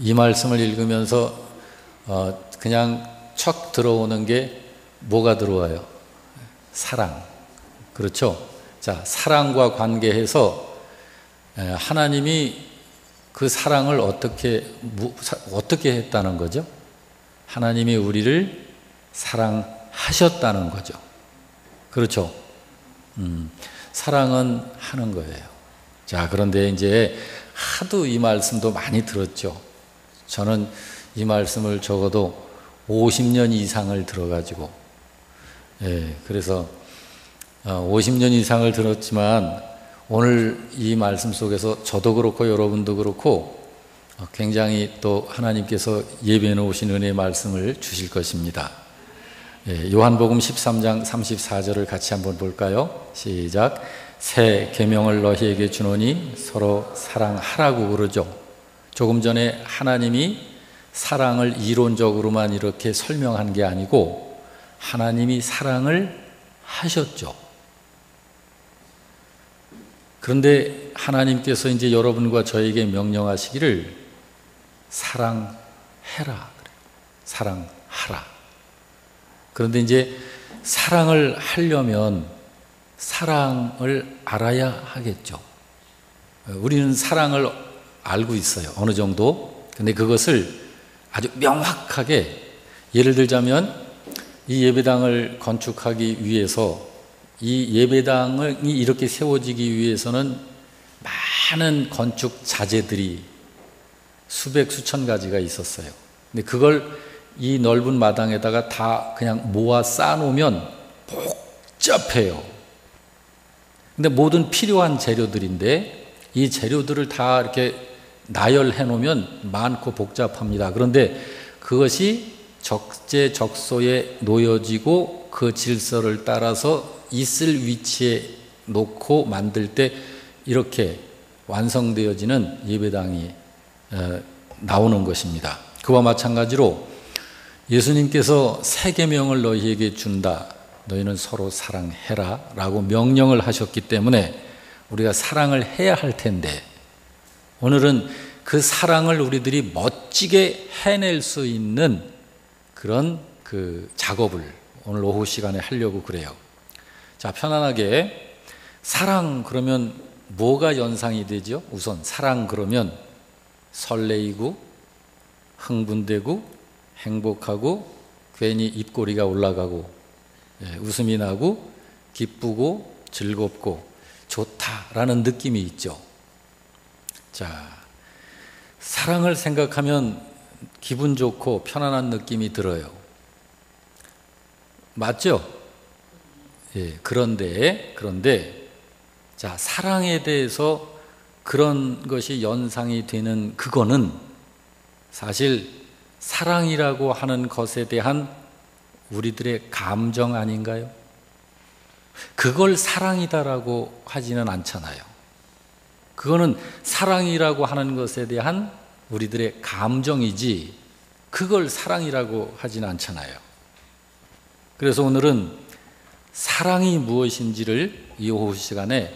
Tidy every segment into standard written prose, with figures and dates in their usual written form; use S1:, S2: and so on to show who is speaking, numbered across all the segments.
S1: 이 말씀을 읽으면서 그냥 척 들어오는 게 뭐가 들어와요? 사랑. 그렇죠? 자, 사랑과 관계해서 하나님이 그 사랑을 어떻게 했다는 거죠? 하나님이 우리를 사랑하셨다는 거죠. 그렇죠? 사랑은 하는 거예요. 자, 그런데 이제 하도 이 말씀도 많이 들었죠. 저는 이 말씀을 적어도 50년 이상을 들어가지고, 그래서 50년 이상을 들었지만 오늘 이 말씀 속에서 저도 그렇고 여러분도 그렇고 굉장히 또 하나님께서 예비해 놓으신 은혜의 말씀을 주실 것입니다. 요한복음 13장 34절을 같이 한번 볼까요? 시작. 새 계명을 너희에게 주노니 서로 사랑하라고 그러죠. 조금 전에 하나님이 사랑을 이론적으로만 이렇게 설명한 게 아니고 하나님이 사랑을 하셨죠. 그런데 하나님께서 이제 여러분과 저에게 명령하시기를 사랑해라. 사랑하라. 그런데 이제 사랑을 하려면 사랑을 알아야 하겠죠. 우리는 사랑을 알고 있어요. 어느 정도. 근데 그것을 아주 명확하게, 예를 들자면 이 예배당을 건축하기 위해서, 이 예배당이 이렇게 세워지기 위해서는 많은 건축 자재들이 수백 수천 가지가 있었어요. 근데 그걸 이 넓은 마당에다가 다 그냥 모아 쌓아놓으면 복잡해요. 근데 모든 필요한 재료들인데 이 재료들을 다 이렇게 나열해 놓으면 많고 복잡합니다. 그런데 그것이 적재적소에 놓여지고 그 질서를 따라서 있을 위치에 놓고 만들 때 이렇게 완성되어지는 예배당이 나오는 것입니다. 그와 마찬가지로 예수님께서 새 계명을 너희에게 준다. 너희는 서로 사랑해라 라고 명령을 하셨기 때문에 우리가 사랑을 해야 할 텐데, 오늘은 그 사랑을 우리들이 멋지게 해낼 수 있는 그런 그 작업을 오늘 오후 시간에 하려고 그래요. 자, 편안하게 사랑 그러면 뭐가 연상이 되죠? 우선 사랑 그러면 설레이고 흥분되고 행복하고 괜히 입꼬리가 올라가고 웃음이 나고 기쁘고 즐겁고 좋다라는 느낌이 있죠. 자, 사랑을 생각하면 기분 좋고 편안한 느낌이 들어요. 맞죠? 그런데 자, 사랑에 대해서 그런 것이 연상이 되는 그거는 사실 사랑이라고 하는 것에 대한 우리들의 감정 아닌가요? 그걸 사랑이다라고 하지는 않잖아요. 그거는 사랑이라고 하는 것에 대한 우리들의 감정이지 그걸 사랑이라고 하지는 않잖아요. 그래서 오늘은 사랑이 무엇인지를 이 오후 시간에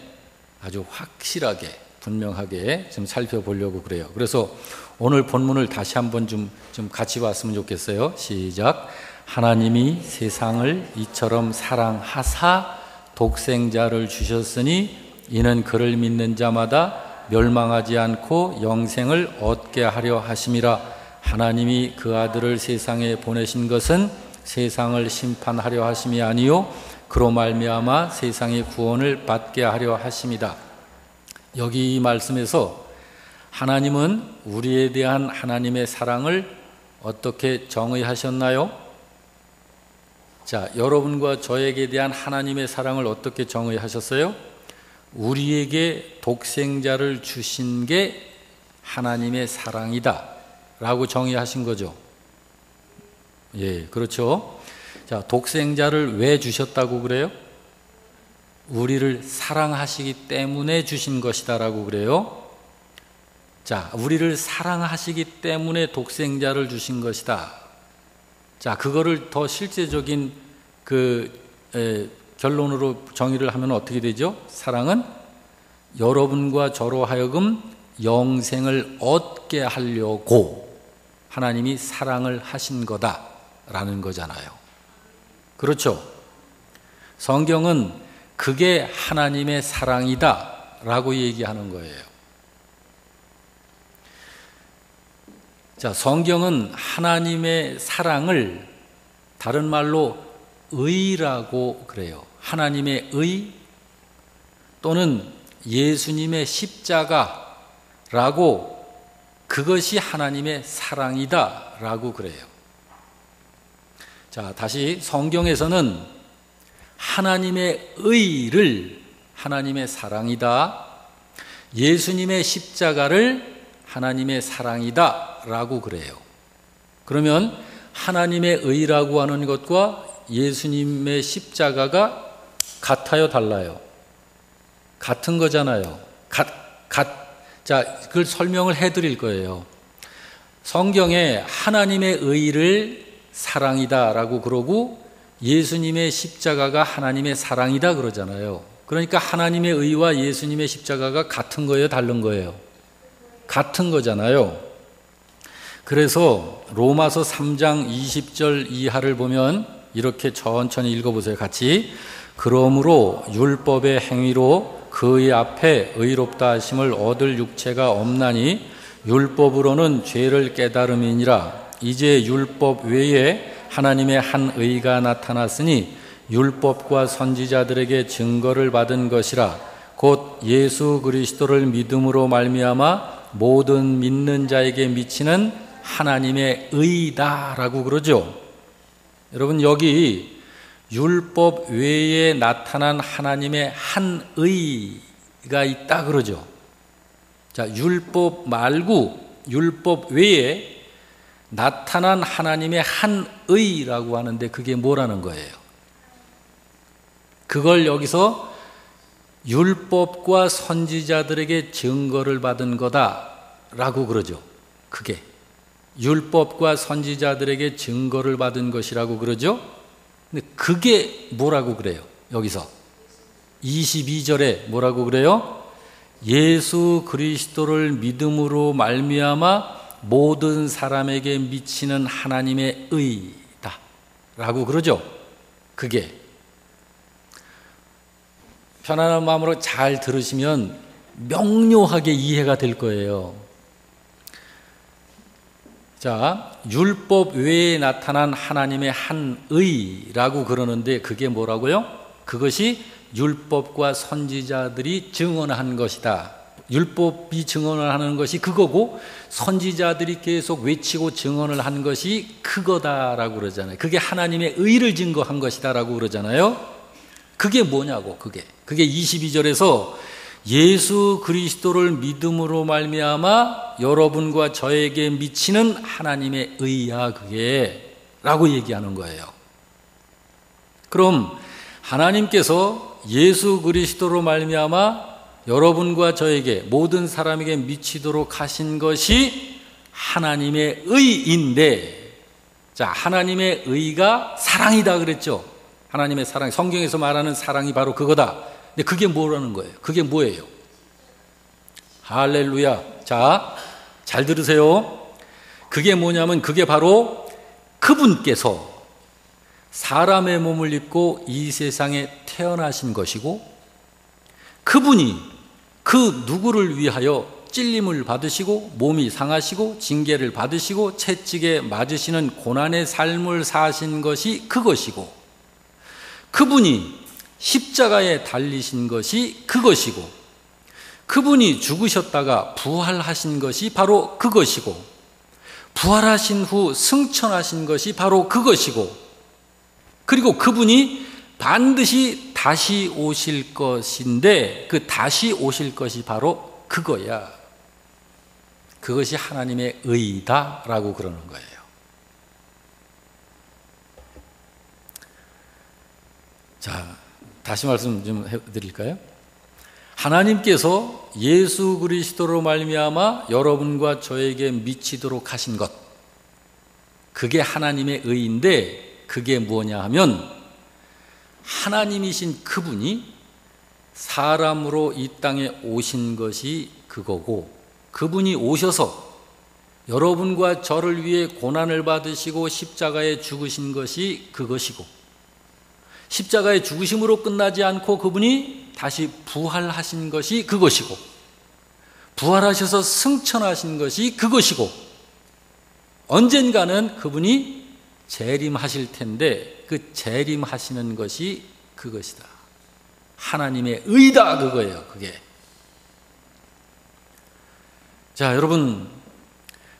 S1: 아주 확실하게 분명하게 좀 살펴보려고 그래요. 그래서 오늘 본문을 다시 한번 좀 같이 봤으면 좋겠어요. 시작. 하나님이 세상을 이처럼 사랑하사 독생자를 주셨으니 이는 그를 믿는 자마다 멸망하지 않고 영생을 얻게 하려 하심이라. 하나님이 그 아들을 세상에 보내신 것은 세상을 심판하려 하심이 아니요 그로 말미암아 세상의 구원을 받게 하려 하심이다. 여기 이 말씀에서 하나님은 우리에 대한 하나님의 사랑을 어떻게 정의하셨나요? 자, 여러분과 저에게 대한 하나님의 사랑을 어떻게 정의하셨어요? 우리에게 독생자를 주신 게 하나님의 사랑이다 라고 정의하신 거죠. 그렇죠. 자, 독생자를 왜 주셨다고 그래요? 우리를 사랑하시기 때문에 주신 것이다 라고 그래요. 자, 우리를 사랑하시기 때문에 독생자를 주신 것이다. 자, 그거를 더 실제적인 결론으로 정의를 하면 어떻게 되죠? 사랑은 여러분과 저로 하여금 영생을 얻게 하려고 하나님이 사랑을 하신 거다라는 거잖아요. 그렇죠? 성경은 그게 하나님의 사랑이다라고 얘기하는 거예요. 자, 성경은 하나님의 사랑을 다른 말로 의라고 그래요. 하나님의 의 또는 예수님의 십자가라고, 그것이 하나님의 사랑이다라고 그래요. 자, 다시 성경에서는 하나님의 의를 하나님의 사랑이다, 예수님의 십자가를 하나님의 사랑이다 라고 그래요. 그러면 하나님의 의라고 하는 것과 예수님의 십자가가 같아요, 달라요? 같은 거잖아요. 자, 그걸 설명을 해드릴 거예요. 성경에 하나님의 의를 사랑이다 라고 그러고 예수님의 십자가가 하나님의 사랑이다 그러잖아요. 그러니까 하나님의 의와 예수님의 십자가가 같은 거예요, 다른 거예요? 같은 거잖아요. 그래서 로마서 3장 20절 이하를 보면 이렇게 천천히 읽어보세요. 같이. 그러므로 율법의 행위로 그의 앞에 의롭다 하심을 얻을 육체가 없나니 율법으로는 죄를 깨달음이니라. 이제 율법 외에 하나님의 한 의가 나타났으니 율법과 선지자들에게 증거를 받은 것이라. 곧 예수 그리스도를 믿음으로 말미암아 모든 믿는 자에게 미치는 하나님의 의다라고 그러죠. 여러분, 여기 율법 외에 나타난 하나님의 한 의가 있다 그러죠. 자, 율법 말고 율법 외에 나타난 하나님의 한 의라고 하는데 그게 뭐라는 거예요? 그걸 여기서 율법과 선지자들에게 증거를 받은 거다라고 그러죠. 그게 율법과 선지자들에게 증거를 받은 것이라고 그러죠. 근데 그게 뭐라고 그래요? 여기서 22절에 뭐라고 그래요? 예수 그리스도를 믿음으로 말미암아 모든 사람에게 미치는 하나님의 의다 라고 그러죠. 그게 편안한 마음으로 잘 들으시면 명료하게 이해가 될 거예요. 자, 율법 외에 나타난 하나님의 한 의라고 그러는데 그게 뭐라고요? 그것이 율법과 선지자들이 증언한 것이다. 율법이 증언을 하는 것이 그거고 선지자들이 계속 외치고 증언을 한 것이 그거다라고 그러잖아요. 그게 하나님의 의를 증거한 것이다라고 그러잖아요. 그게 뭐냐고. 그게 22절에서 예수 그리스도를 믿음으로 말미암아 여러분과 저에게 미치는 하나님의 의야 그게 라고 얘기하는 거예요. 그럼 하나님께서 예수 그리스도로 말미암아 여러분과 저에게 모든 사람에게 미치도록 하신 것이 하나님의 의인데, 자, 하나님의 의가 사랑이다 그랬죠. 하나님의 사랑, 성경에서 말하는 사랑이 바로 그거다. 근데 그게 뭐라는 거예요? 그게 뭐예요? 할렐루야. 자, 잘 들으세요. 그게 뭐냐면 그게 바로 그분께서 사람의 몸을 입고 이 세상에 태어나신 것이고, 그분이 그 누구를 위하여 찔림을 받으시고 몸이 상하시고 징계를 받으시고 채찍에 맞으시는 고난의 삶을 사신 것이 그것이고, 그분이 십자가에 달리신 것이 그것이고, 그분이 죽으셨다가 부활하신 것이 바로 그것이고, 부활하신 후 승천하신 것이 바로 그것이고, 그리고 그분이 반드시 다시 오실 것인데 그 다시 오실 것이 바로 그거야. 그것이 하나님의 의다라고 그러는 거예요. 자, 다시 말씀 좀 해드릴까요? 하나님께서 예수 그리스도로 말미암아 여러분과 저에게 미치도록 하신 것, 그게 하나님의 의인데 그게 뭐냐 하면 하나님이신 그분이 사람으로 이 땅에 오신 것이 그거고, 그분이 오셔서 여러분과 저를 위해 고난을 받으시고 십자가에 죽으신 것이 그것이고, 십자가의 죽으심으로 끝나지 않고 그분이 다시 부활하신 것이 그것이고, 부활하셔서 승천하신 것이 그것이고, 언젠가는 그분이 재림하실 텐데 그 재림하시는 것이 그것이다. 하나님의 의다, 그거예요. 그게. 자, 여러분,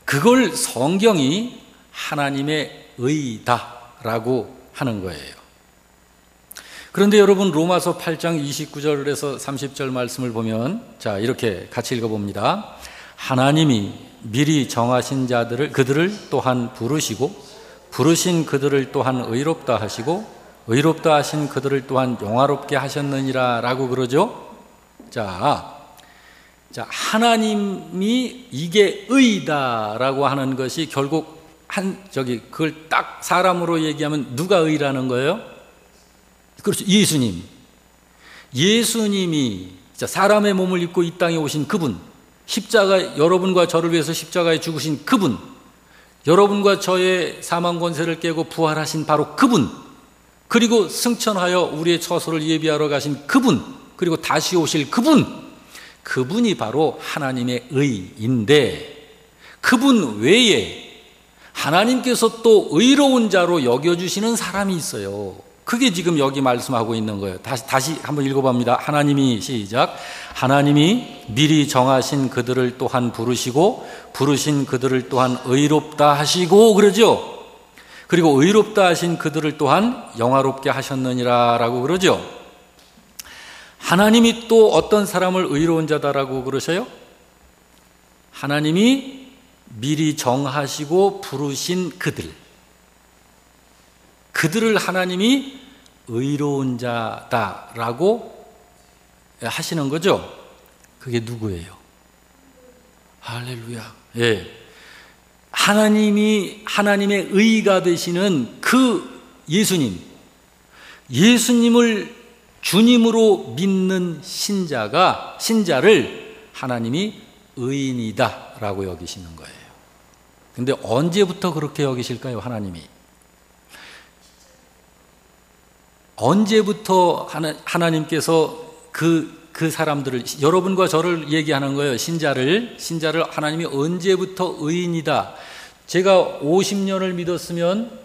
S1: 그걸 성경이 하나님의 의다라고 하는 거예요. 그런데 여러분, 로마서 8장 29절에서 30절 말씀을 보면, 자, 이렇게 같이 읽어봅니다. 하나님이 미리 정하신 자들을, 그들을 또한 부르시고, 부르신 그들을 또한 의롭다 하시고, 의롭다 하신 그들을 또한 영화롭게 하셨느니라 라고 그러죠. 자, 하나님이 이게 의다라고 하는 것이 결국 그걸 딱 사람으로 얘기하면 누가 의라는 거예요? 그렇죠. 예수님. 예수님이 사람의 몸을 입고 이 땅에 오신 그분, 십자가, 여러분과 저를 위해서 십자가에 죽으신 그분, 여러분과 저의 사망 권세를 깨고 부활하신 바로 그분, 그리고 승천하여 우리의 처소를 예비하러 가신 그분, 그리고 다시 오실 그분이 바로 하나님의 의인데, 그분 외에 하나님께서 또 의로운 자로 여겨주시는 사람이 있어요. 그게 지금 여기 말씀하고 있는 거예요. 다시 한번 읽어봅니다. 하나님이, 시작. 하나님이 미리 정하신 그들을 또한 부르시고, 부르신 그들을 또한 의롭다 하시고, 그러죠. 그리고 의롭다 하신 그들을 또한 영화롭게 하셨느니라 라고 그러죠. 하나님이 또 어떤 사람을 의로운 자다라고 그러셔요? 하나님이 미리 정하시고 부르신 그들을 하나님이 의로운 자다라고 하시는 거죠. 그게 누구예요? 할렐루야. 예. 하나님의 의가 되시는 그 예수님을 주님으로 믿는 신자를 하나님이 의인이다라고 여기시는 거예요. 근데 언제부터 그렇게 여기실까요? 하나님이 언제부터 하나님께서 그 사람들을, 여러분과 저를 얘기하는 거예요. 신자를 하나님이 언제부터 의인이다. 제가 50년을 믿었으면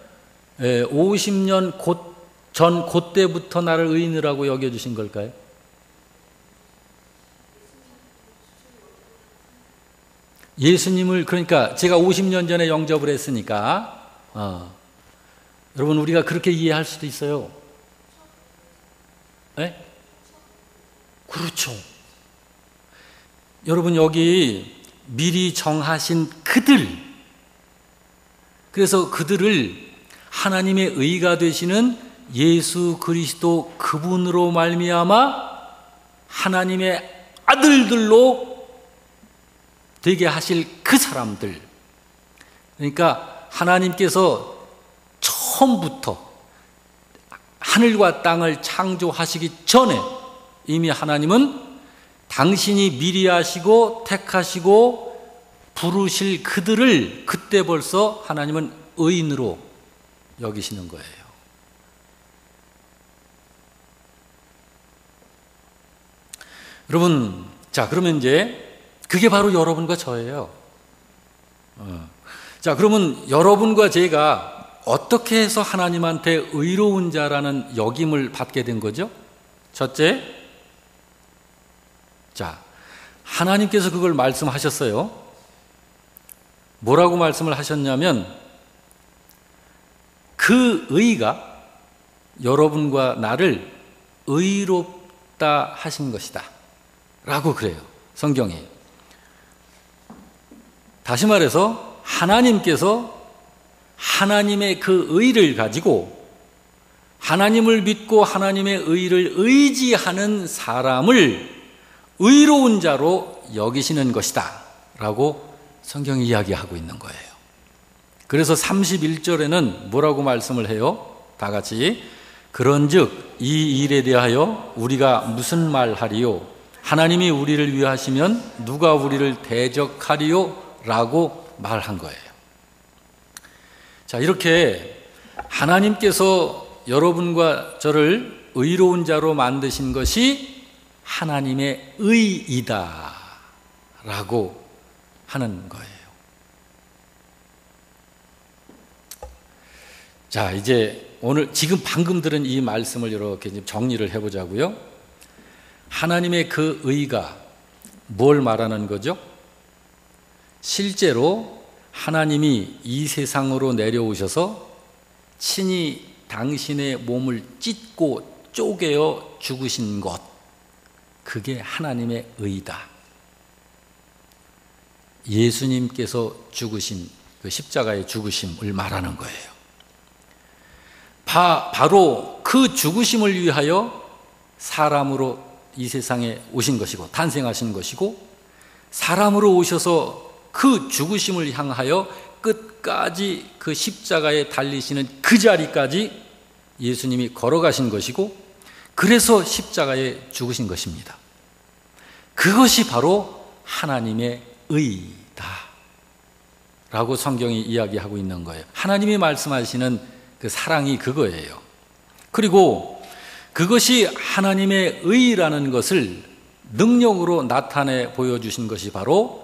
S1: 50년 전 그때부터 나를 의인이라고 여겨주신 걸까요? 예수님을, 그러니까 제가 50년 전에 영접을 했으니까 여러분, 우리가 그렇게 이해할 수도 있어요. 네? 그렇죠. 여러분, 여기 미리 정하신 그래서 그들을 하나님의 의가 되시는 예수 그리스도 그분으로 말미암아 하나님의 아들들로 되게 하실 그 사람들, 그러니까 하나님께서 처음부터 하늘과 땅을 창조하시기 전에 이미 하나님은 당신이 미리 하시고 택하시고 부르실 그들을 그때 벌써 하나님은 의인으로 여기시는 거예요. 여러분, 자, 그러면 이제 그게 바로 여러분과 저예요. 자, 그러면 여러분과 제가 어떻게 해서 하나님한테 의로운 자라는 역임을 받게 된 거죠? 첫째, 자, 하나님께서 그걸 말씀하셨어요. 뭐라고 말씀을 하셨냐면, 그 의가 여러분과 나를 의롭다 하신 것이다 라고 그래요, 성경이. 다시 말해서 하나님께서 하나님의 그 의를 가지고 하나님을 믿고 하나님의 의를 의지하는 사람을 의로운 자로 여기시는 것이다 라고 성경이 이야기하고 있는 거예요. 그래서 31절에는 뭐라고 말씀을 해요? 다 같이. 그런즉 이 일에 대하여 우리가 무슨 말하리요? 하나님이 우리를 위하시면 누가 우리를 대적하리요? 라고 말한 거예요. 자, 이렇게 하나님께서 여러분과 저를 의로운 자로 만드신 것이 하나님의 의이다 라고 하는 거예요. 자, 이제 오늘 지금 방금 들은 이 말씀을 이렇게 정리를 해보자고요. 하나님의 그 의가 뭘 말하는 거죠? 실제로 하나님이 이 세상으로 내려오셔서 친히 당신의 몸을 찢고 쪼개어 죽으신 것, 그게 하나님의 의다. 예수님께서 죽으신 그 십자가의 죽으심을 말하는 거예요. 바로 그 죽으심을 위하여 사람으로 이 세상에 오신 것이고 탄생하신 것이고, 사람으로 오셔서 그 죽으심을 향하여 끝까지 그 십자가에 달리시는 그 자리까지 예수님이 걸어가신 것이고, 그래서 십자가에 죽으신 것입니다. 그것이 바로 하나님의 의다 라고 성경이 이야기하고 있는 거예요. 하나님이 말씀하시는 그 사랑이 그거예요. 그리고 그것이 하나님의 의라는 것을 능력으로 나타내 보여주신 것이 바로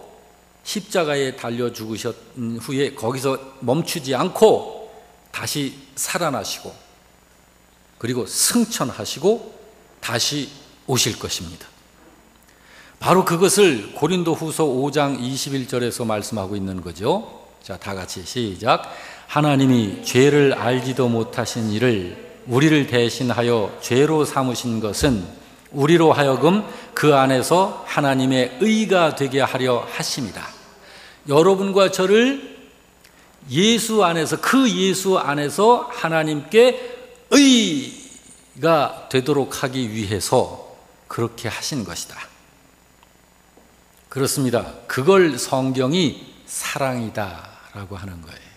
S1: 십자가에 달려 죽으신 후에 거기서 멈추지 않고 다시 살아나시고, 그리고 승천하시고 다시 오실 것입니다. 바로 그것을 고린도후서 5장 21절에서 말씀하고 있는 거죠. 자, 다 같이 시작. 하나님이 죄를 알지도 못하신 이를 우리를 대신하여 죄로 삼으신 것은 우리로 하여금 그 안에서 하나님의 의가 되게 하려 하심이다. 여러분과 저를 예수 안에서, 그 예수 안에서 하나님께 의가 되도록 하기 위해서 그렇게 하신 것이다. 그렇습니다. 그걸 성경이 사랑이다라고 하는 거예요.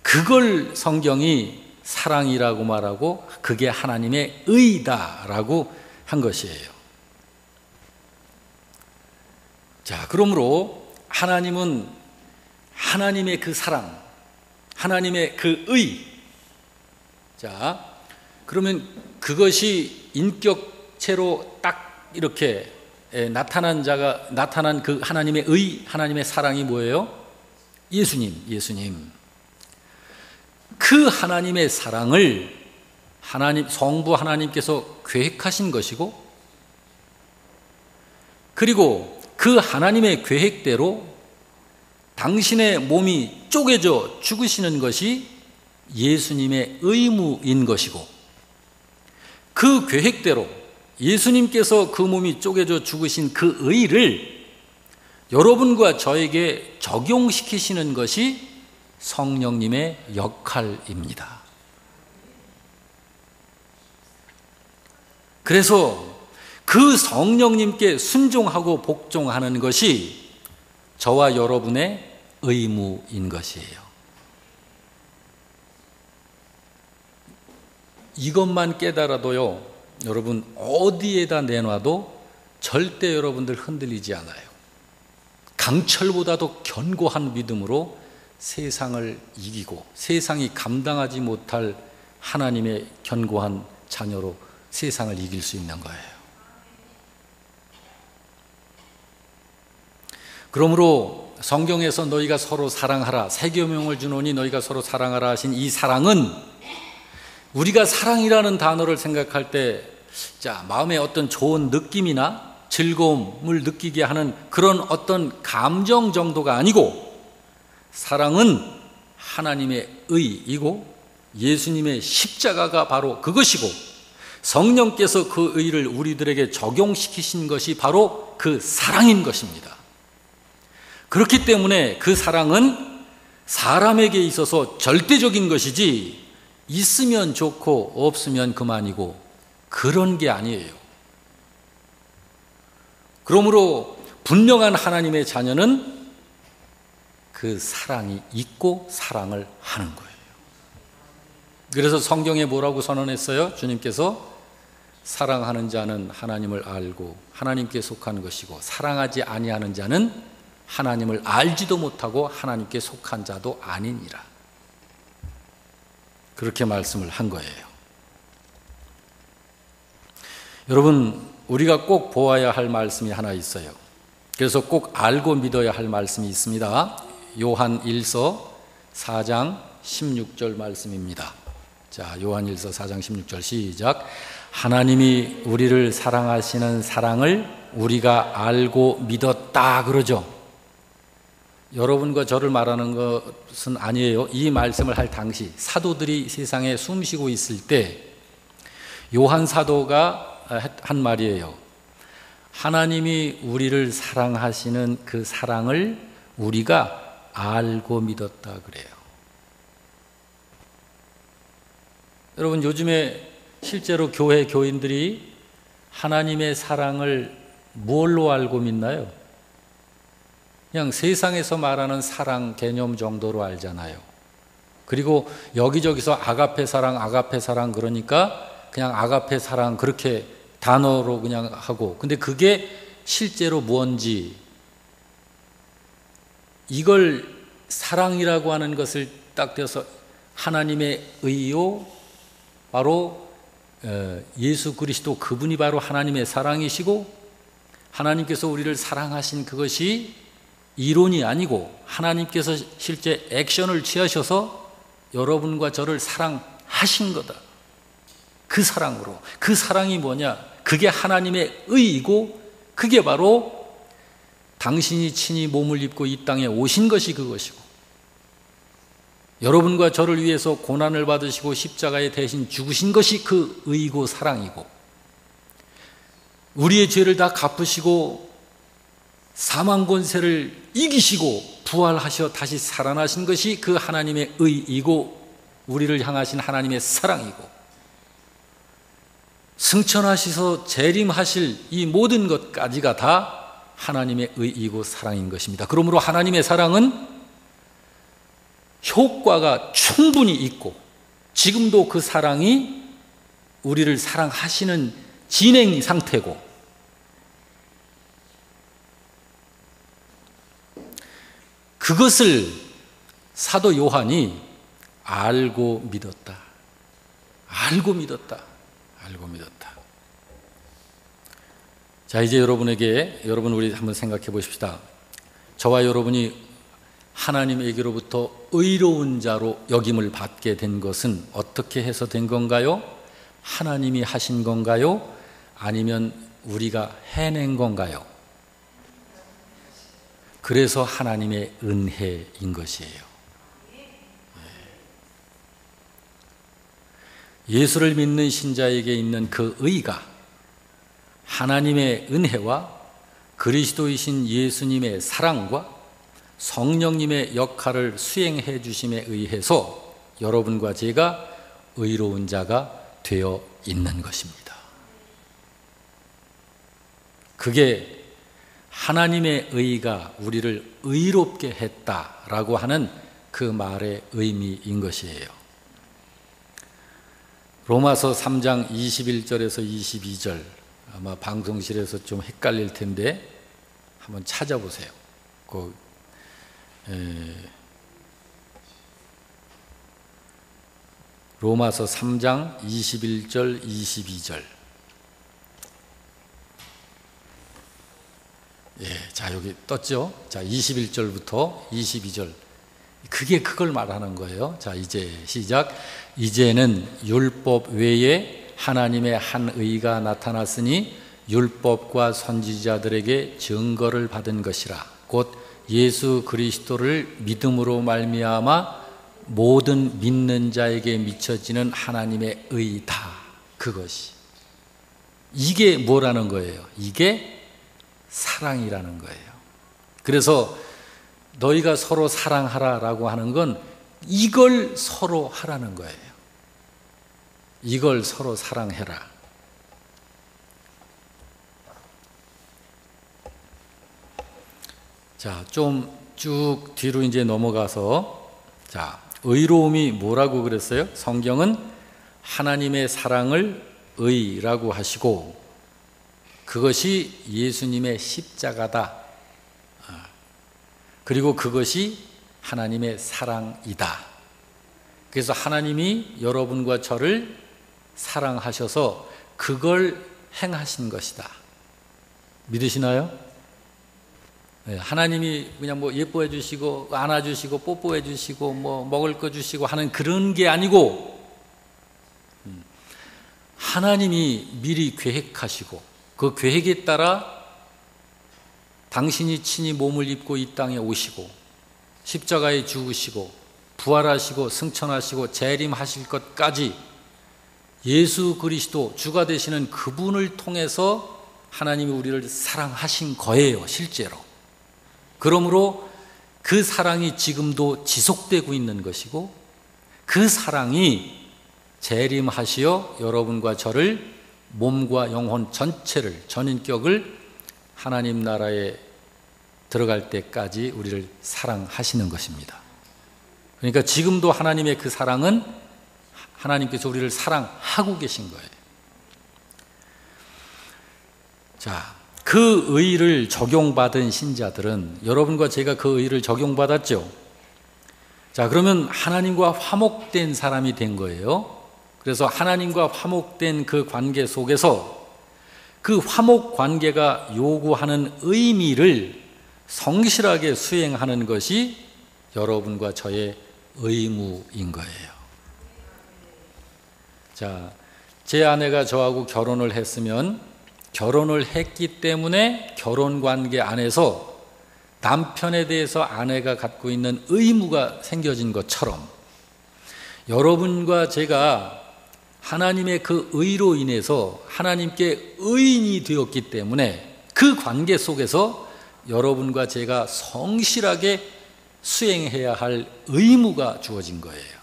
S1: 그걸 성경이 사랑이라고 말하고 그게 하나님의 의다라고 한 것이에요. 자, 그러므로 하나님은 하나님의 그 사랑, 하나님의 그 의. 자, 그러면 그것이 인격체로 딱 이렇게 나타난 그 하나님의 의, 하나님의 사랑이 뭐예요? 예수님. 그 하나님의 사랑을 성부 하나님께서 계획하신 것이고, 그리고 그 하나님의 계획대로 당신의 몸이 쪼개져 죽으시는 것이 예수님의 의무인 것이고, 그 계획대로 예수님께서 그 몸이 쪼개져 죽으신 그 의를 여러분과 저에게 적용시키시는 것이 성령님의 역할입니다. 그래서 그 성령님께 순종하고 복종하는 것이 저와 여러분의 의무인 것이에요. 이것만 깨달아도요, 여러분 어디에다 내놔도 절대 여러분들 흔들리지 않아요. 강철보다도 견고한 믿음으로 세상을 이기고 세상이 감당하지 못할 하나님의 견고한 자녀로 세상을 이길 수 있는 거예요. 그러므로 성경에서 너희가 서로 사랑하라, 새 계명을 주노니 너희가 서로 사랑하라 하신 이 사랑은, 우리가 사랑이라는 단어를 생각할 때 마음에 어떤 좋은 느낌이나 즐거움을 느끼게 하는 그런 어떤 감정 정도가 아니고, 사랑은 하나님의 의이고 예수님의 십자가가 바로 그것이고, 성령께서 그 의를 우리들에게 적용시키신 것이 바로 그 사랑인 것입니다. 그렇기 때문에 그 사랑은 사람에게 있어서 절대적인 것이지 있으면 좋고 없으면 그만이고 그런 게 아니에요. 그러므로 분명한 하나님의 자녀는 그 사랑이 있고 사랑을 하는 거예요. 그래서 성경에 뭐라고 선언했어요? 주님께서 사랑하는 자는 하나님을 알고 하나님께 속한 것이고 사랑하지 아니하는 자는 하나님을 알지도 못하고 하나님께 속한 자도 아니니라. 그렇게 말씀을 한 거예요. 여러분, 우리가 꼭 보아야 할 말씀이 하나 있어요. 그래서 꼭 알고 믿어야 할 말씀이 있습니다. 요한 1서 4장 16절 말씀입니다. 자, 요한 1서 4장 16절 시작. 하나님이 우리를 사랑하시는 사랑을 우리가 알고 믿었다 그러죠. 여러분과 저를 말하는 것은 아니에요. 이 말씀을 할 당시 사도들이 세상에 숨쉬고 있을 때 요한 사도가 한 말이에요. 하나님이 우리를 사랑하시는 그 사랑을 우리가 알고 믿었다 그래요. 여러분, 요즘에 실제로 교회 교인들이 하나님의 사랑을 뭘로 알고 믿나요? 그냥 세상에서 말하는 사랑 개념 정도로 알잖아요. 그리고 여기저기서 아가페 사랑 그러니까 그냥 아가페 사랑 그렇게 단어로 그냥 하고, 근데 그게 실제로 뭔지, 이걸 사랑이라고 하는 것을 딱 떼서 하나님의 의요, 바로 예수 그리스도 그분이 바로 하나님의 사랑이시고 하나님께서 우리를 사랑하신 그것이 이론이 아니고 하나님께서 실제 액션을 취하셔서 여러분과 저를 사랑하신 거다. 그 사랑으로. 그 사랑이 뭐냐? 그게 하나님의 의이고 그게 바로 당신이 친히 몸을 입고 이 땅에 오신 것이 그것이고 여러분과 저를 위해서 고난을 받으시고 십자가에 대신 죽으신 것이 그 의이고 사랑이고 우리의 죄를 다 갚으시고 사망 권세를 이기시고 부활하셔 다시 살아나신 것이 그 하나님의 의이고 우리를 향하신 하나님의 사랑이고 승천하시서 재림하실 이 모든 것까지가 다 하나님의 의이고 사랑인 것입니다. 그러므로 하나님의 사랑은 효과가 충분히 있고 지금도 그 사랑이 우리를 사랑하시는 진행 상태고 그것을 사도 요한이 알고 믿었다. 알고 믿었다. 알고 믿었다. 자, 이제 여러분 우리 한번 생각해 보십시다. 저와 여러분이 하나님에게로부터 의로운 자로 여김을 받게 된 것은 어떻게 해서 된 건가요? 하나님이 하신 건가요? 아니면 우리가 해낸 건가요? 그래서 하나님의 은혜인 것이에요. 예수를 믿는 신자에게 있는 그 의가 하나님의 은혜와 그리스도이신 예수님의 사랑과 성령님의 역할을 수행해 주심에 의해서 여러분과 제가 의로운 자가 되어 있는 것입니다. 그게 하나님의 의가 우리를 의롭게 했다라고 하는 그 말의 의미인 것이에요. 로마서 3장 21절에서 22절 아마 방송실에서 좀 헷갈릴 텐데 한번 찾아보세요. 로마서 3장 21절 22절. 자, 여기 떴죠? 자, 21절부터 22절. 그게 그걸 말하는 거예요. 자, 이제 시작. 이제는 율법 외에 하나님의 한 의가 나타났으니 율법과 선지자들에게 증거를 받은 것이라. 곧 예수 그리스도를 믿음으로 말미암아 모든 믿는 자에게 미쳐지는 하나님의 의다. 그것이. 이게 뭐라는 거예요? 이게 사랑이라는 거예요. 그래서 너희가 서로 사랑하라라고 하는 건 이걸 서로 하라는 거예요. 이걸 서로 사랑해라. 자, 좀 쭉 뒤로 이제 넘어가서 자, 의로움이 뭐라고 그랬어요? 성경은 하나님의 사랑을 의라고 하시고 그것이 예수님의 십자가다. 그리고 그것이 하나님의 사랑이다. 그래서 하나님이 여러분과 저를 사랑하셔서 그걸 행하신 것이다. 믿으시나요? 네, 하나님이 그냥 뭐 예뻐해 주시고 안아주시고 뽀뽀해 주시고 뭐 먹을 거 주시고 하는 그런 게 아니고 하나님이 미리 계획하시고 그 계획에 따라 당신이 친히 몸을 입고 이 땅에 오시고 십자가에 죽으시고 부활하시고 승천하시고 재림하실 것까지 예수 그리스도 주가 되시는 그분을 통해서 하나님이 우리를 사랑하신 거예요, 실제로. 그러므로 그 사랑이 지금도 지속되고 있는 것이고 그 사랑이 재림하시어 여러분과 저를 몸과 영혼 전체를 전인격을 하나님 나라에 들어갈 때까지 우리를 사랑하시는 것입니다. 그러니까 지금도 하나님의 그 사랑은 하나님께서 우리를 사랑하고 계신 거예요. 자, 그 의를 적용받은 신자들은 여러분과 제가 그 의를 적용받았죠. 자, 그러면 하나님과 화목된 사람이 된 거예요. 그래서 하나님과 화목된 그 관계 속에서 그 화목 관계가 요구하는 의미를 성실하게 수행하는 것이 여러분과 저의 의무인 거예요. 자, 제 아내가 저하고 결혼을 했으면 결혼을 했기 때문에 결혼 관계 안에서 남편에 대해서 아내가 갖고 있는 의무가 생겨진 것처럼 여러분과 제가 하나님의 그 의로 인해서 하나님께 의인이 되었기 때문에 그 관계 속에서 여러분과 제가 성실하게 수행해야 할 의무가 주어진 거예요.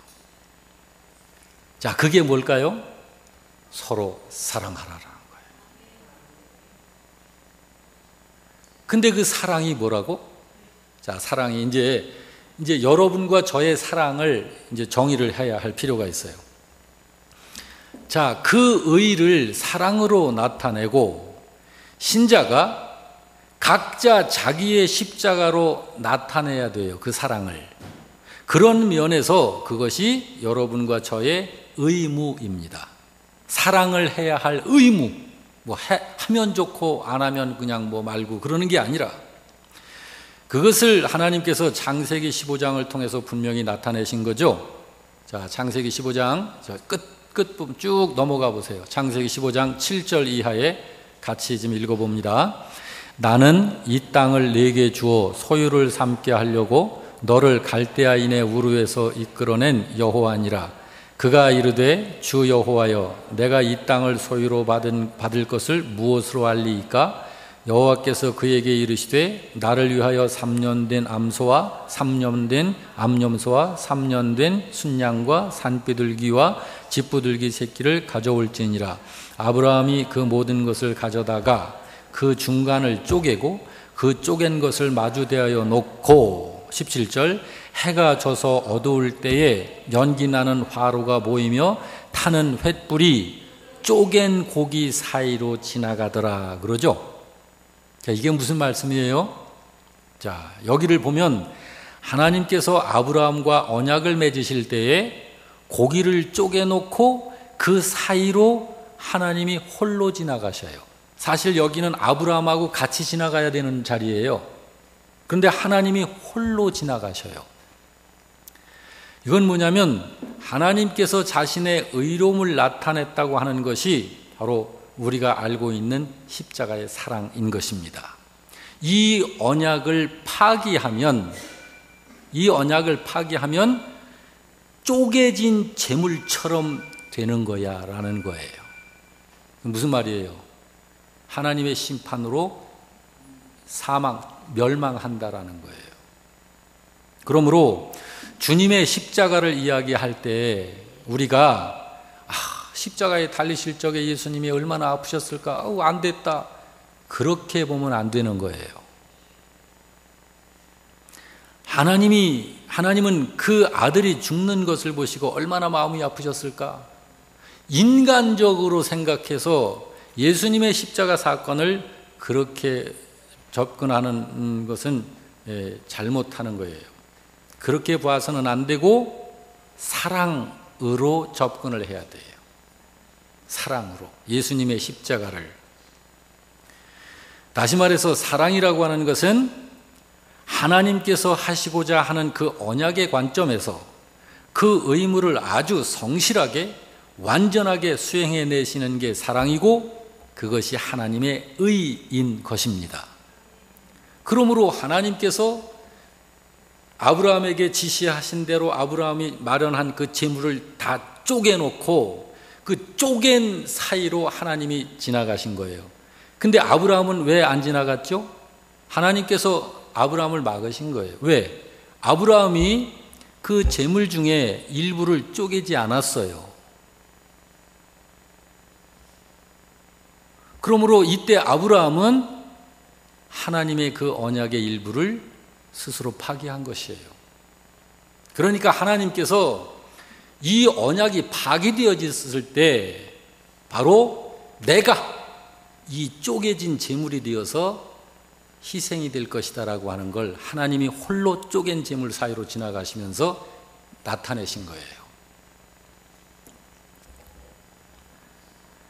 S1: 자, 그게 뭘까요? 서로 사랑하라라는 거예요. 근데 그 사랑이 뭐라고? 자, 사랑이 이제 여러분과 저의 사랑을 이제 정의를 해야 할 필요가 있어요. 자, 그 의를 사랑으로 나타내고 신자가 각자 자기의 십자가로 나타내야 돼요. 그 사랑을. 그런 면에서 그것이 여러분과 저의 의무입니다. 사랑을 해야 할 의무. 뭐 하면 좋고 안 하면 그냥 뭐 말고 그러는 게 아니라 그것을 하나님께서 창세기 15장을 통해서 분명히 나타내신 거죠. 자, 창세기 15장 끝부분 쭉 넘어가 보세요. 창세기 15장 7절 이하에 같이 좀 읽어봅니다. 나는 이 땅을 네게 주어 소유를 삼게 하려고 너를 갈대아인의 우르에서 이끌어낸 여호와니라. 그가 이르되 주 여호와여 내가 이 땅을 소유로 받을 것을 무엇으로 알리이까? 여호와께서 그에게 이르시되 나를 위하여 3년 된 암소와 3년 된 암염소와 3년 된 순양과 산비둘기와 집부들기 새끼를 가져올지니라. 아브라함이 그 모든 것을 가져다가 그 중간을 쪼개고 그 쪼갠 것을 마주대하여 놓고 17절 해가 져서 어두울 때에 연기 나는 화로가 모이며 타는 횃불이 쪼갠 고기 사이로 지나가더라 그러죠. 자, 이게 무슨 말씀이에요? 자, 여기를 보면 하나님께서 아브라함과 언약을 맺으실 때에 고기를 쪼개놓고 그 사이로 하나님이 홀로 지나가셔요. 사실 여기는 아브라함하고 같이 지나가야 되는 자리예요. 그런데 하나님이 홀로 지나가셔요. 이건 뭐냐면 하나님께서 자신의 의로움을 나타냈다고 하는 것이 바로 우리가 알고 있는 십자가의 사랑인 것입니다. 이 언약을 파기하면 쪼개진 재물처럼 되는 거야 라는 거예요. 무슨 말이에요? 하나님의 심판으로 멸망한다라는 거예요. 그러므로 주님의 십자가를 이야기할 때 우리가 십자가에 달리실 적에 예수님이 얼마나 아프셨을까? 안 됐다. 그렇게 보면 안 되는 거예요. 하나님은 그 아들이 죽는 것을 보시고 얼마나 마음이 아프셨을까? 인간적으로 생각해서 예수님의 십자가 사건을 그렇게 접근하는 것은 잘못하는 거예요. 그렇게 봐서는 안 되고 사랑으로 접근을 해야 돼요. 사랑으로. 예수님의 십자가를. 다시 말해서 사랑이라고 하는 것은 하나님께서 하시고자 하는 그 언약의 관점에서 그 의무를 아주 성실하게 완전하게 수행해 내시는 게 사랑이고 그것이 하나님의 의인 것입니다. 그러므로 하나님께서 아브라함에게 지시하신 대로 아브라함이 마련한 그 재물을 다 쪼개놓고 그 쪼갠 사이로 하나님이 지나가신 거예요. 근데 아브라함은 왜 안 지나갔죠? 하나님께서 아브라함을 막으신 거예요. 왜? 아브라함이 그 재물 중에 일부를 쪼개지 않았어요. 그러므로 이때 아브라함은 하나님의 그 언약의 일부를 스스로 파기한 것이에요. 그러니까 하나님께서 이 언약이 파기되어졌을 때 바로 내가 이 쪼개진 재물이 되어서 희생이 될 것이다라고 하는 걸 하나님이 홀로 쪼갠 재물 사이로 지나가시면서 나타내신 거예요.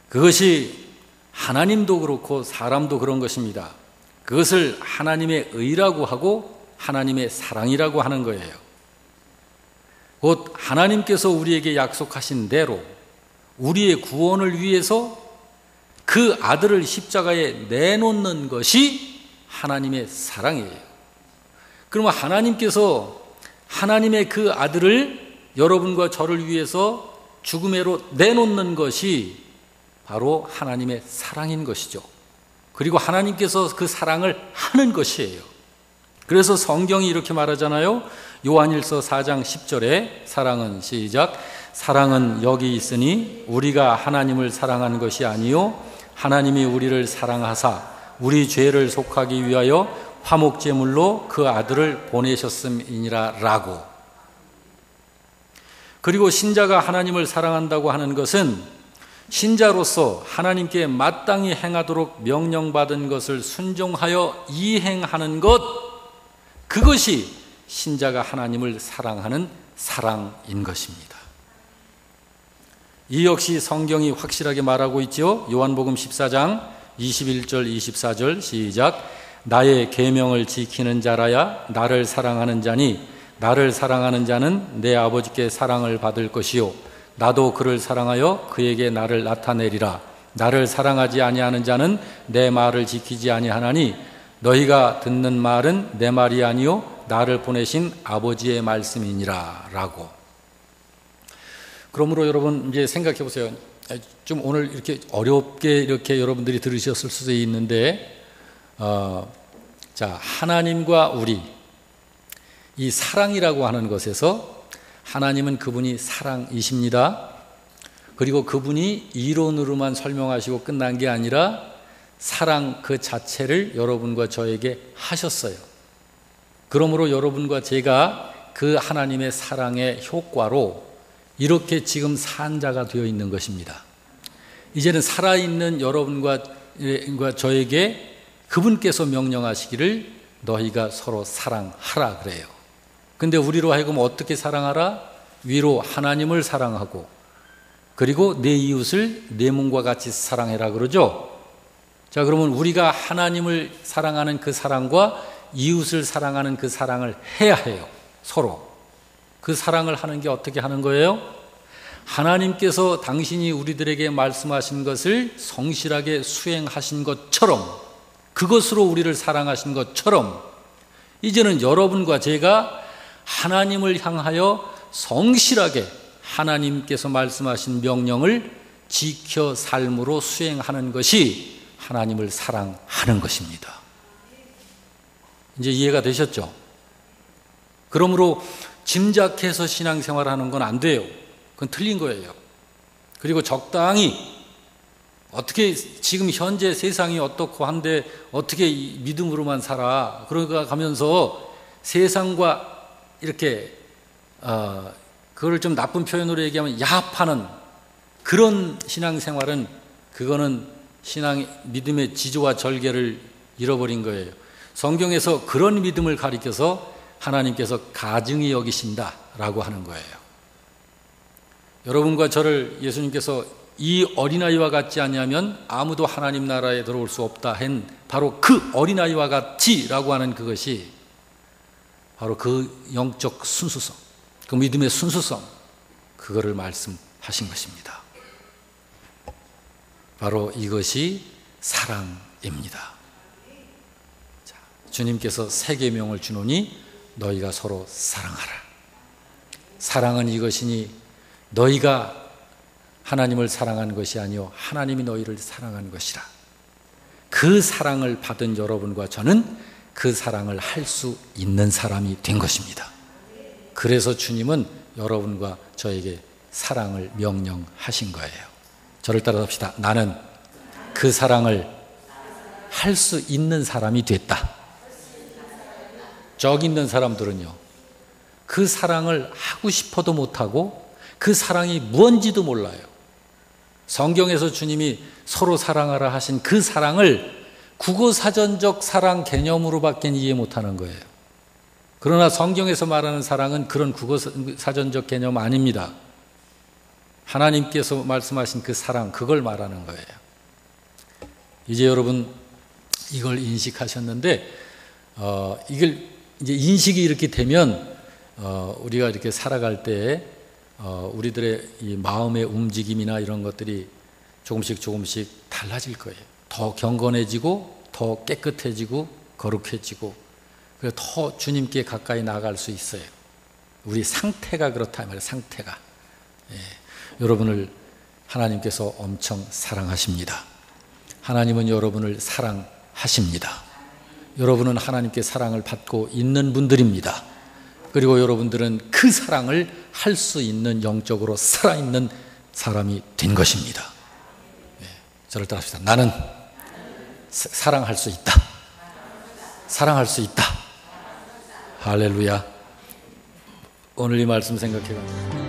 S1: 그것이 하나님도 그렇고 사람도 그런 것입니다. 그것을 하나님의 의라고 하고 하나님의 사랑이라고 하는 거예요. 곧 하나님께서 우리에게 약속하신 대로 우리의 구원을 위해서 그 아들을 십자가에 내놓는 것이 하나님의 사랑이에요. 그러면 하나님께서 하나님의 그 아들을 여러분과 저를 위해서 죽음으로 내놓는 것이 바로 하나님의 사랑인 것이죠. 그리고 하나님께서 그 사랑을 하는 것이에요. 그래서 성경이 이렇게 말하잖아요. 요한일서 4장 10절에 사랑은 시작. 사랑은 여기 있으니 우리가 하나님을 사랑한 것이 아니요 하나님이 우리를 사랑하사 우리 죄를 속하기 위하여 화목제물로 그 아들을 보내셨음이니라 라고. 그리고 신자가 하나님을 사랑한다고 하는 것은 신자로서 하나님께 마땅히 행하도록 명령받은 것을 순종하여 이행하는 것, 그것이 신자가 하나님을 사랑하는 사랑인 것입니다. 이 역시 성경이 확실하게 말하고 있죠. 요한복음 14장 21절 24절 시작. 나의 계명을 지키는 자라야 나를 사랑하는 자니 나를 사랑하는 자는 내 아버지께 사랑을 받을 것이요 나도 그를 사랑하여 그에게 나를 나타내리라. 나를 사랑하지 아니하는 자는 내 말을 지키지 아니하나니 너희가 듣는 말은 내 말이 아니요 나를 보내신 아버지의 말씀이니라 라고. 그러므로 여러분 이제 생각해 보세요. 좀 오늘 이렇게 어렵게 이렇게 여러분들이 들으셨을 수도 있는데 자, 하나님과 우리 이 사랑이라고 하는 것에서 하나님은 그분이 사랑이십니다. 그리고 그분이 이론으로만 설명하시고 끝난 게 아니라 사랑 그 자체를 여러분과 저에게 하셨어요. 그러므로 여러분과 제가 그 하나님의 사랑의 효과로 이렇게 지금 산 자가 되어 있는 것입니다. 이제는 살아있는 여러분과 저에게 그분께서 명령하시기를 너희가 서로 사랑하라 그래요. 근데 우리로 하여금 어떻게 사랑하라? 위로 하나님을 사랑하고 그리고 내 이웃을 내 몸과 같이 사랑해라 그러죠. 자, 그러면 우리가 하나님을 사랑하는 그 사랑과 이웃을 사랑하는 그 사랑을 해야 해요. 서로. 그 사랑을 하는 게 어떻게 하는 거예요? 하나님께서 당신이 우리들에게 말씀하신 것을 성실하게 수행하신 것처럼, 그것으로 우리를 사랑하신 것처럼 이제는 여러분과 제가 하나님을 향하여 성실하게 하나님께서 말씀하신 명령을 지켜 삶으로 수행하는 것이 하나님을 사랑하는 것입니다. 이제 이해가 되셨죠? 그러므로 짐작해서 신앙생활하는 건 안 돼요. 그건 틀린 거예요. 그리고 적당히 어떻게 지금 현재 세상이 어떻고 한데 어떻게 믿음으로만 살아. 그러가 가면서 세상과 이렇게 그걸 좀 나쁜 표현으로 얘기하면 야합하는 그런 신앙생활은 그거는 믿음의 지조와 절개를 잃어버린 거예요. 성경에서 그런 믿음을 가리켜서 하나님께서 가증히 여기신다라고 하는 거예요. 여러분과 저를 예수님께서 이 어린아이와 같지 않냐면 아무도 하나님 나라에 들어올 수 없다 한 바로 그 어린아이와 같지라고 하는 그것이 바로 그 영적 순수성, 그 믿음의 순수성, 그거를 말씀하신 것입니다. 바로 이것이 사랑입니다. 자, 주님께서 새 계명을 주노니 너희가 서로 사랑하라. 사랑은 이것이니 너희가 하나님을 사랑한 것이 아니요 하나님이 너희를 사랑한 것이라. 그 사랑을 받은 여러분과 저는 그 사랑을 할 수 있는 사람이 된 것입니다. 그래서 주님은 여러분과 저에게 사랑을 명령하신 거예요. 저를 따라합시다. 나는 그 사랑을 할 수 있는 사람이 됐다. 저기 있는 사람들은요, 그 사랑을 하고 싶어도 못하고 그 사랑이 뭔지도 몰라요. 성경에서 주님이 서로 사랑하라 하신 그 사랑을 국어사전적 사랑 개념으로밖에 이해 못하는 거예요. 그러나 성경에서 말하는 사랑은 그런 국어사전적 개념 아닙니다. 하나님께서 말씀하신 그 사랑, 그걸 말하는 거예요. 이제 여러분 이걸 인식하셨는데 이걸 이제 인식이 이렇게 되면 우리가 이렇게 살아갈 때 우리들의 이 마음의 움직임이나 이런 것들이 조금씩 달라질 거예요. 더 경건해지고 더 깨끗해지고 거룩해지고 그래서 더 주님께 가까이 나아갈 수 있어요. 우리 상태가 그렇다 말이에요. 상태가. 예. 여러분을 하나님께서 엄청 사랑하십니다. 하나님은 여러분을 사랑하십니다. 여러분은 하나님께 사랑을 받고 있는 분들입니다. 그리고 여러분들은 그 사랑을 할 수 있는 영적으로 살아있는 사람이 된 것입니다. 네, 저를 따라합시다. 나는 사랑할 수 있다. 사랑할 수 있다. 할렐루야. 오늘 이 말씀 생각해가지고